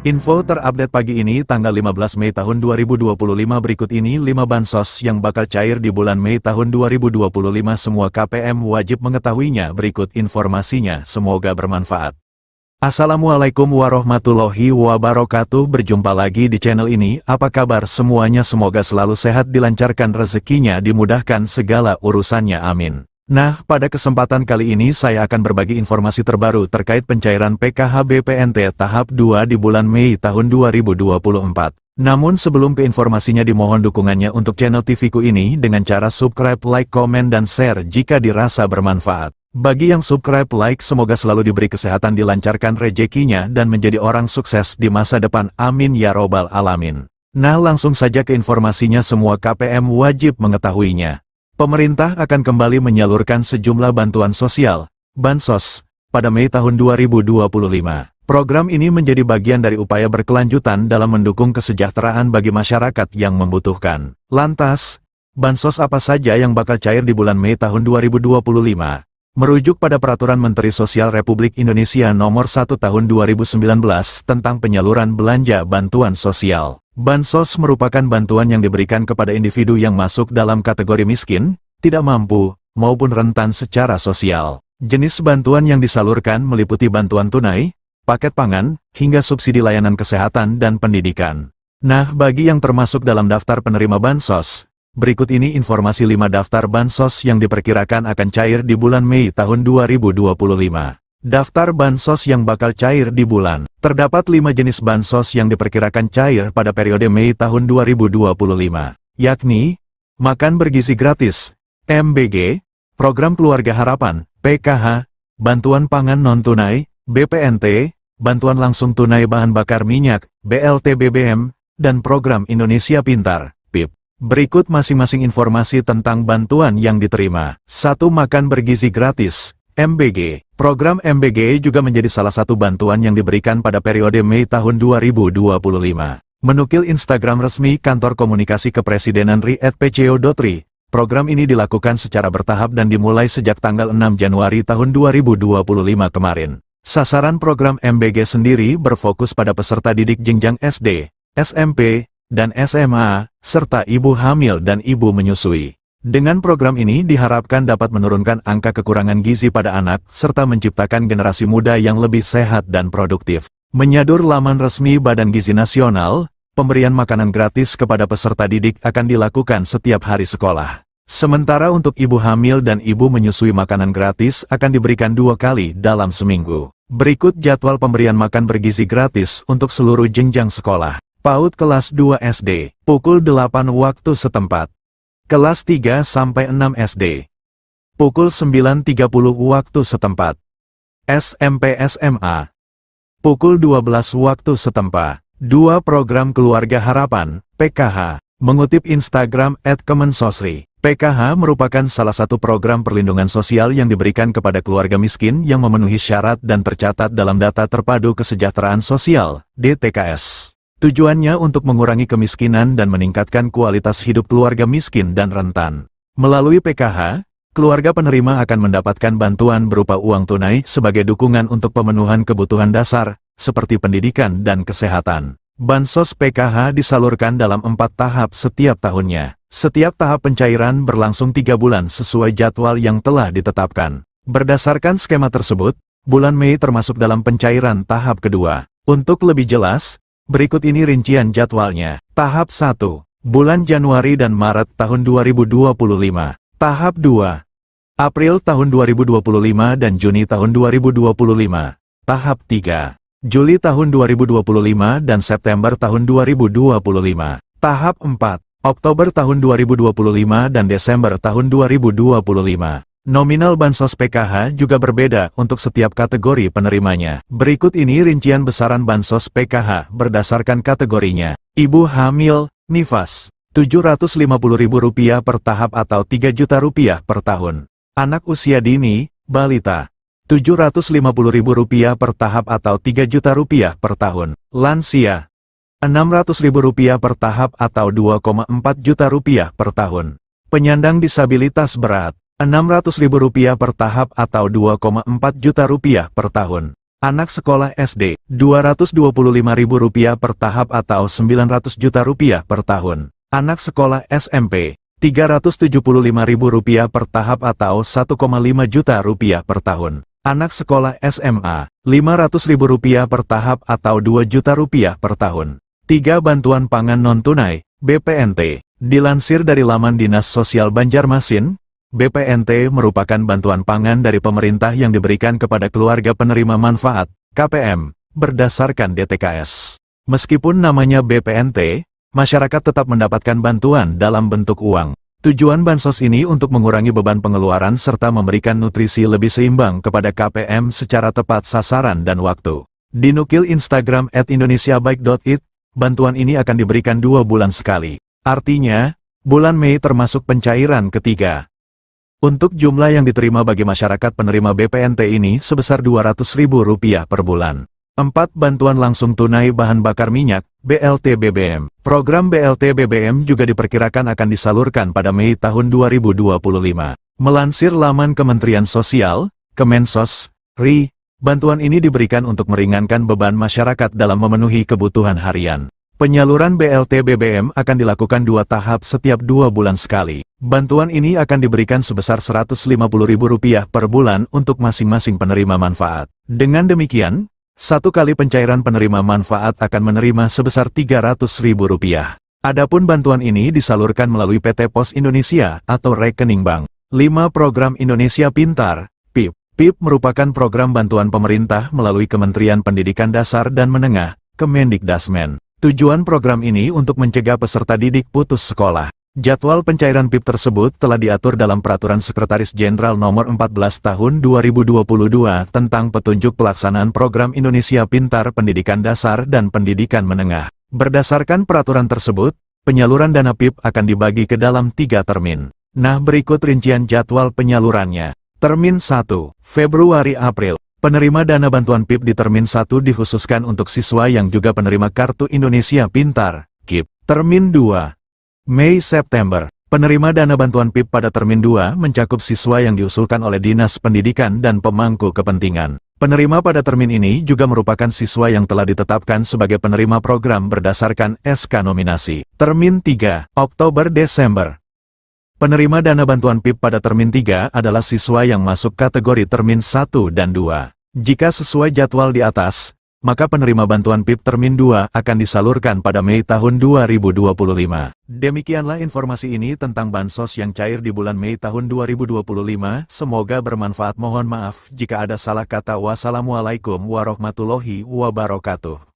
Info terupdate pagi ini tanggal 15 Mei tahun 2025 berikut ini 5 bansos yang bakal cair di bulan Mei tahun 2025 semua KPM wajib mengetahuinya berikut informasinya semoga bermanfaat. Assalamualaikum warahmatullahi wabarakatuh berjumpa lagi di channel ini apa kabar semuanya semoga selalu sehat dilancarkan rezekinya dimudahkan segala urusannya amin. Nah, pada kesempatan kali ini saya akan berbagi informasi terbaru terkait pencairan PKH BPNT tahap 2 di bulan Mei tahun 2024. Namun sebelum ke informasinya dimohon dukungannya untuk channel TV-ku ini dengan cara subscribe, like, komen, dan share jika dirasa bermanfaat. Bagi yang subscribe, like, semoga selalu diberi kesehatan dilancarkan rezekinya dan menjadi orang sukses di masa depan amin ya robbal alamin. Nah langsung saja ke informasinya semua KPM wajib mengetahuinya. Pemerintah akan kembali menyalurkan sejumlah bantuan sosial, bansos, pada Mei tahun 2025. Program ini menjadi bagian dari upaya berkelanjutan dalam mendukung kesejahteraan bagi masyarakat yang membutuhkan. Lantas, bansos apa saja yang bakal cair di bulan Mei tahun 2025? Merujuk pada Peraturan Menteri Sosial Republik Indonesia Nomor 1 Tahun 2019 tentang penyaluran belanja bantuan sosial. Bansos merupakan bantuan yang diberikan kepada individu yang masuk dalam kategori miskin, tidak mampu, maupun rentan secara sosial. Jenis bantuan yang disalurkan meliputi bantuan tunai, paket pangan, hingga subsidi layanan kesehatan dan pendidikan. Nah, bagi yang termasuk dalam daftar penerima bansos, berikut ini informasi 5 daftar bansos yang diperkirakan akan cair di bulan Mei tahun 2025. Daftar bansos yang bakal cair di bulan. Terdapat 5 jenis bansos yang diperkirakan cair pada periode Mei tahun 2025, yakni Makan Bergizi Gratis, MBG, Program Keluarga Harapan, PKH, Bantuan Pangan Non-Tunai, BPNT, Bantuan Langsung Tunai Bahan Bakar Minyak, BLT BBM, dan Program Indonesia Pintar, PIP. Berikut masing-masing informasi tentang bantuan yang diterima. 1. Makan Bergizi Gratis, MBG. Program MBG juga menjadi salah satu bantuan yang diberikan pada periode Mei tahun 2025. Menukil Instagram resmi Kantor Komunikasi Kepresidenan @pco.ri, program ini dilakukan secara bertahap dan dimulai sejak tanggal 6 Januari tahun 2025 kemarin. Sasaran program MBG sendiri berfokus pada peserta didik jenjang SD, SMP, dan SMA, serta ibu hamil dan ibu menyusui. Dengan program ini diharapkan dapat menurunkan angka kekurangan gizi pada anak, serta menciptakan generasi muda yang lebih sehat dan produktif. Menyadur laman resmi Badan Gizi Nasional, pemberian makanan gratis kepada peserta didik akan dilakukan setiap hari sekolah. Sementara untuk ibu hamil dan ibu menyusui makanan gratis akan diberikan 2 kali dalam seminggu. Berikut jadwal pemberian makan bergizi gratis untuk seluruh jenjang sekolah. PAUD kelas 2 SD, pukul 8 waktu setempat. Kelas 3 sampai 6 SD, pukul 9.30 waktu setempat. SMP SMA, pukul 12 waktu setempat. 2. Program Keluarga Harapan, PKH. Mengutip Instagram @kemensosri, PKH merupakan salah satu program perlindungan sosial yang diberikan kepada keluarga miskin yang memenuhi syarat dan tercatat dalam Data Terpadu Kesejahteraan Sosial, DTKS. Tujuannya untuk mengurangi kemiskinan dan meningkatkan kualitas hidup keluarga miskin dan rentan. Melalui PKH, keluarga penerima akan mendapatkan bantuan berupa uang tunai sebagai dukungan untuk pemenuhan kebutuhan dasar, seperti pendidikan dan kesehatan. Bansos PKH disalurkan dalam 4 tahap setiap tahunnya. Setiap tahap pencairan berlangsung 3 bulan sesuai jadwal yang telah ditetapkan. Berdasarkan skema tersebut, bulan Mei termasuk dalam pencairan tahap kedua. Untuk lebih jelas, berikut ini rincian jadwalnya. Tahap 1, bulan Januari dan Maret tahun 2025. Tahap 2, April tahun 2025 dan Juni tahun 2025. Tahap 3, Juli tahun 2025 dan September tahun 2025. Tahap 4, Oktober tahun 2025 dan Desember tahun 2025. Nominal bansos PKH juga berbeda untuk setiap kategori penerimanya. Berikut ini rincian besaran bansos PKH berdasarkan kategorinya. Ibu hamil, nifas, Rp750.000 per tahap atau Rp3 juta per tahun. Anak usia dini, balita, Rp750.000 per tahap atau Rp3 juta per tahun. Lansia, Rp600.000 per tahap atau Rp2,4 juta per tahun. Penyandang disabilitas berat, Rp600.000 per tahap atau Rp2,4 juta per tahun. Anak sekolah SD, Rp225.000 per tahap atau Rp900 juta per tahun. Anak sekolah SMP, Rp375.000 per tahap atau Rp1,5 juta per tahun. Anak sekolah SMA, Rp500.000 per tahap atau Rp2 juta per tahun. 3 Bantuan Pangan Non-Tunai, BPNT. Dilansir dari laman Dinas Sosial Banjarmasin, BPNT merupakan bantuan pangan dari pemerintah yang diberikan kepada keluarga penerima manfaat, KPM, berdasarkan DTKS. Meskipun namanya BPNT, masyarakat tetap mendapatkan bantuan dalam bentuk uang. Tujuan bansos ini untuk mengurangi beban pengeluaran serta memberikan nutrisi lebih seimbang kepada KPM secara tepat sasaran dan waktu. Dinukil Instagram @indonesiabaik.it, bantuan ini akan diberikan 2 bulan sekali. Artinya, bulan Mei termasuk pencairan ketiga. Untuk jumlah yang diterima bagi masyarakat penerima BPNT ini sebesar Rp200.000 per bulan. 4 Bantuan langsung tunai bahan bakar minyak, BLT BBM. Program BLT BBM juga diperkirakan akan disalurkan pada Mei tahun 2025. Melansir laman Kementerian Sosial, Kemensos, RI, bantuan ini diberikan untuk meringankan beban masyarakat dalam memenuhi kebutuhan harian. Penyaluran BLT BBM akan dilakukan 2 tahap setiap 2 bulan sekali. Bantuan ini akan diberikan sebesar Rp150.000 per bulan untuk masing-masing penerima manfaat. Dengan demikian, 1 kali pencairan penerima manfaat akan menerima sebesar Rp300.000. Adapun bantuan ini disalurkan melalui PT Pos Indonesia atau rekening bank. 5 Program Indonesia Pintar, PIP. PIP merupakan program bantuan pemerintah melalui Kementerian Pendidikan Dasar dan Menengah, Kemendikdasmen. Tujuan program ini untuk mencegah peserta didik putus sekolah. Jadwal pencairan PIP tersebut telah diatur dalam Peraturan Sekretaris Jenderal Nomor 14 Tahun 2022 tentang petunjuk pelaksanaan program Indonesia Pintar Pendidikan Dasar dan Pendidikan Menengah. Berdasarkan peraturan tersebut, penyaluran dana PIP akan dibagi ke dalam 3 termin. Nah, berikut rincian jadwal penyalurannya. Termin 1, Februari-April. Penerima dana bantuan PIP di Termin 1 dikhususkan untuk siswa yang juga penerima Kartu Indonesia Pintar, KIP. Termin 2, Mei-September. Penerima dana bantuan PIP pada Termin 2 mencakup siswa yang diusulkan oleh Dinas Pendidikan dan pemangku kepentingan. Penerima pada termin ini juga merupakan siswa yang telah ditetapkan sebagai penerima program berdasarkan SK nominasi. Termin 3, Oktober-Desember. Penerima dana bantuan PIP pada Termin 3 adalah siswa yang masuk kategori Termin 1 dan 2. Jika sesuai jadwal di atas, maka penerima bantuan PIP Termin 2 akan disalurkan pada Mei tahun 2025. Demikianlah informasi ini tentang bansos yang cair di bulan Mei tahun 2025. Semoga bermanfaat. Mohon maaf jika ada salah kata. Wassalamualaikum warahmatullahi wabarakatuh.